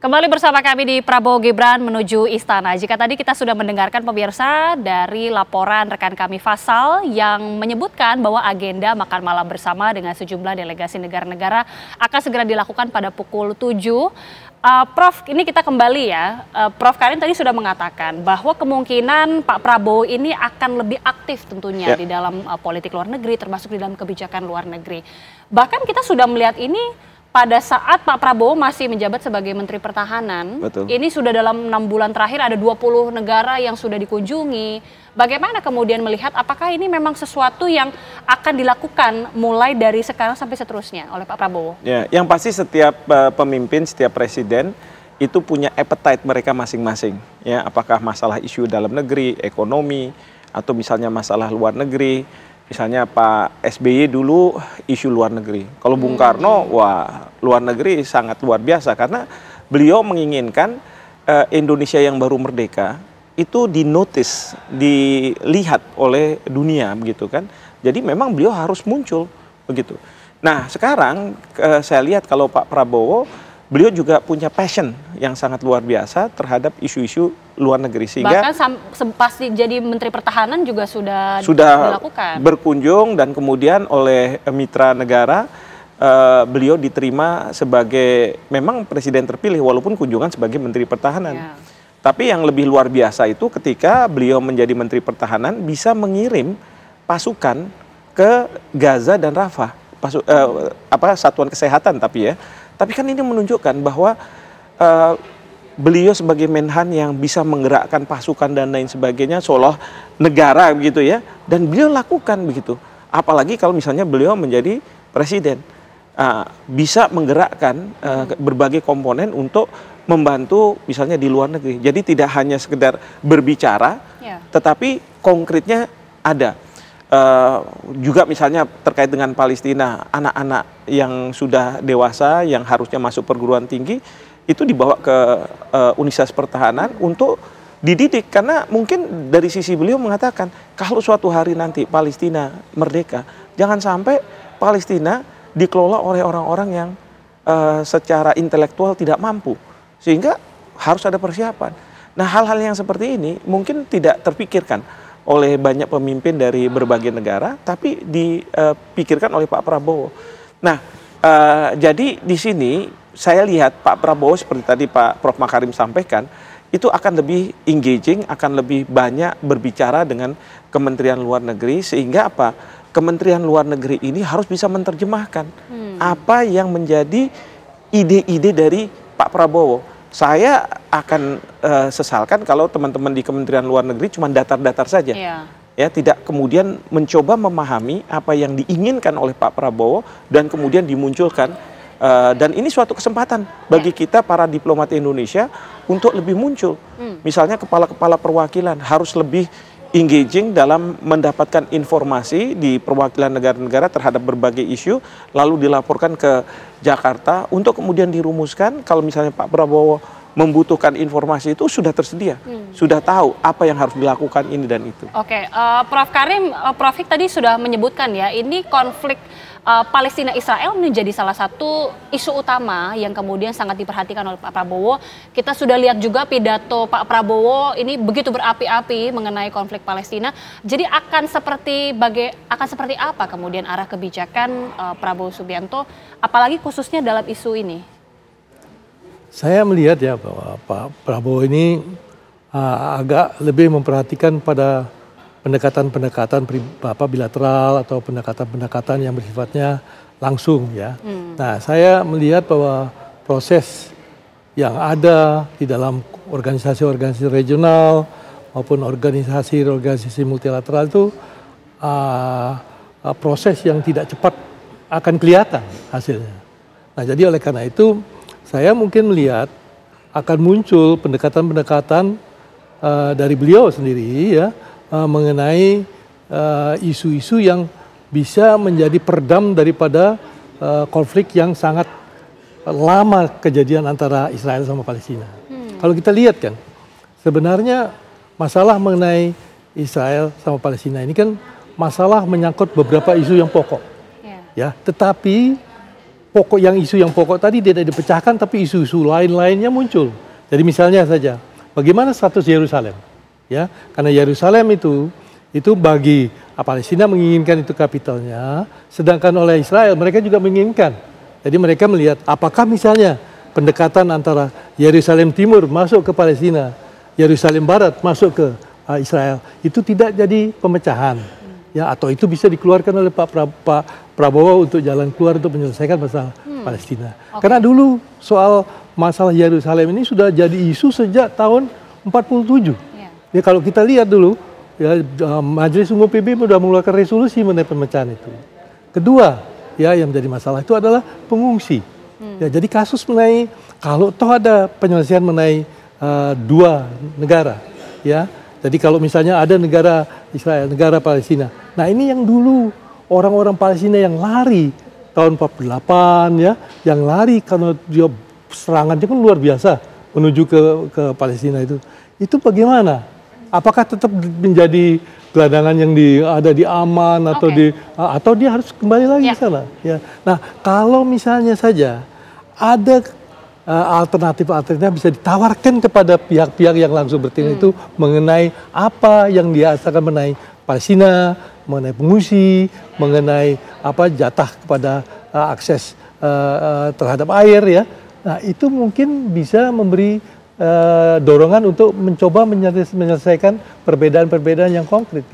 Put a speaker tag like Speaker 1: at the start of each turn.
Speaker 1: Kembali bersama kami di Prabowo Gibran menuju Istana. Jika tadi kita sudah mendengarkan pemirsa dari laporan rekan kami Faisal yang menyebutkan bahwa agenda makan malam bersama dengan sejumlah delegasi negara-negara akan segera dilakukan pada pukul 7. Prof, ini kita kembali ya. Prof Karim tadi sudah mengatakan bahwa kemungkinan Pak Prabowo ini akan lebih aktif tentunya di dalam politik luar negeri, termasuk di dalam kebijakan luar negeri. Bahkan kita sudah melihat ini pada saat Pak Prabowo masih menjabat sebagai Menteri Pertahanan.
Speaker 2: Betul. Ini
Speaker 1: sudah dalam 6 bulan terakhir ada 20 negara yang sudah dikunjungi. Bagaimana kemudian melihat apakah ini memang sesuatu yang akan dilakukan mulai dari sekarang sampai seterusnya oleh Pak Prabowo?
Speaker 2: Ya, yang pasti setiap pemimpin, setiap presiden itu punya appetite mereka masing-masing. Ya, apakah masalah isu dalam negeri, ekonomi, atau misalnya masalah luar negeri. Misalnya Pak SBY dulu isu luar negeri. Kalau Bung Karno, wah luar negeri sangat luar biasa. Karena beliau menginginkan Indonesia yang baru merdeka itu dinotis, dilihat oleh dunia begitu kan. Jadi memang beliau harus muncul begitu. Nah sekarang saya lihat kalau Pak Prabowo, beliau juga punya passion yang sangat luar biasa terhadap isu-isu luar negeri. Sehingga
Speaker 1: bahkan pasti jadi Menteri Pertahanan juga sudah dilakukan.
Speaker 2: Berkunjung dan kemudian oleh mitra negara beliau diterima sebagai memang presiden terpilih walaupun kunjungan sebagai Menteri Pertahanan. Ya. Tapi yang lebih luar biasa itu ketika beliau menjadi Menteri Pertahanan bisa mengirim pasukan ke Gaza dan Rafah. Satuan kesehatan tapi ya. Tapi kan ini menunjukkan bahwa beliau sebagai Menhan yang bisa menggerakkan pasukan dan lain sebagainya seolah negara begitu ya. Dan beliau lakukan begitu. Apalagi kalau misalnya beliau menjadi presiden. Bisa menggerakkan berbagai komponen untuk membantu misalnya di luar negeri. Jadi tidak hanya sekedar berbicara, tetapi konkretnya ada. Juga misalnya terkait dengan Palestina, anak-anak yang sudah dewasa yang harusnya masuk perguruan tinggi itu dibawa ke Universitas Pertahanan untuk dididik, karena mungkin dari sisi beliau mengatakan kalau suatu hari nanti Palestina merdeka, jangan sampai Palestina dikelola oleh orang-orang yang secara intelektual tidak mampu, sehingga harus ada persiapan. Nah hal-hal yang seperti ini mungkin tidak terpikirkan oleh banyak pemimpin dari berbagai negara, tapi dipikirkan oleh Pak Prabowo. Nah, jadi di sini saya lihat Pak Prabowo seperti tadi Pak Prof Makarim sampaikan, itu akan lebih engaging, akan lebih banyak berbicara dengan Kementerian Luar Negeri, sehingga apa? Kementerian Luar Negeri ini harus bisa menerjemahkan apa yang menjadi ide-ide dari Pak Prabowo. Saya akan sesalkan kalau teman-teman di Kementerian Luar Negeri cuma datar-datar saja. Ya, tidak kemudian mencoba memahami apa yang diinginkan oleh Pak Prabowo dan kemudian dimunculkan. Dan ini suatu kesempatan bagi kita para diplomat Indonesia untuk lebih muncul. Misalnya kepala-kepala perwakilan harus lebih engaging dalam mendapatkan informasi di perwakilan negara-negara terhadap berbagai isu, lalu dilaporkan ke Jakarta untuk kemudian dirumuskan. Kalau misalnya Pak Prabowo membutuhkan informasi itu sudah tersedia, sudah tahu apa yang harus dilakukan ini dan itu.
Speaker 1: Oke, Prof Karim, Prof Hik tadi sudah menyebutkan ya, ini konflik Palestina-Israel menjadi salah satu isu utama yang kemudian sangat diperhatikan oleh Pak Prabowo. Kita sudah lihat juga pidato Pak Prabowo ini begitu berapi-api mengenai konflik Palestina. Jadi akan seperti apa kemudian arah kebijakan Prabowo Subianto, apalagi khususnya dalam isu ini?
Speaker 3: Saya melihat ya bahwa Pak Prabowo ini agak lebih memperhatikan pada pendekatan-pendekatan bilateral atau pendekatan-pendekatan yang bersifatnya langsung ya. Nah, saya melihat bahwa proses yang ada di dalam organisasi-organisasi regional maupun organisasi-organisasi multilateral itu proses yang tidak cepat akan kelihatan hasilnya. Nah, jadi oleh karena itu saya mungkin melihat akan muncul pendekatan-pendekatan dari beliau sendiri ya, mengenai isu-isu yang bisa menjadi peredam daripada konflik yang sangat lama kejadian antara Israel sama Palestina. Kalau kita lihat kan, sebenarnya masalah mengenai Israel sama Palestina ini kan masalah menyangkut beberapa isu yang pokok. Ya, tetapi isu yang pokok tadi tidak dipecahkan, tapi isu-isu lain-lainnya muncul. Jadi misalnya saja, bagaimana status Yerusalem? Ya, karena Yerusalem itu bagi Palestina menginginkan itu kapitalnya, sedangkan oleh Israel mereka juga menginginkan. Jadi mereka melihat apakah misalnya pendekatan antara Yerusalem Timur masuk ke Palestina, Yerusalem Barat masuk ke Israel, itu tidak jadi pemecahan, ya, atau itu bisa dikeluarkan oleh Pak Prabowo untuk jalan keluar untuk menyelesaikan masalah Palestina. Karena dulu soal masalah Yerusalem ini sudah jadi isu sejak tahun 47. Ya, kalau kita lihat dulu, ya, Majelis Umum PBB sudah mengeluarkan resolusi mengenai pemecahan itu. Kedua, ya, yang menjadi masalah itu adalah pengungsi. Ya, jadi kasus mengenai kalau toh ada penyelesaian mengenai dua negara, ya. Jadi kalau misalnya ada negara Israel, negara Palestina. Nah, ini yang dulu orang-orang Palestina yang lari tahun 48, ya, yang lari karena dia serangannya kan luar biasa menuju ke Palestina itu. Itu bagaimana? Apakah tetap menjadi gelandangan yang ada di Aman atau dia harus kembali lagi ke sana? Ya. Nah, kalau misalnya saja ada alternatif bisa ditawarkan kepada pihak-pihak yang langsung bertindak itu mengenai apa yang dirasakan mengenai Palestina, mengenai pengungsi, mengenai jatah kepada akses terhadap air, ya. Nah, itu mungkin bisa memberi dorongan untuk mencoba menyelesaikan perbedaan-perbedaan yang konkret. Gitu.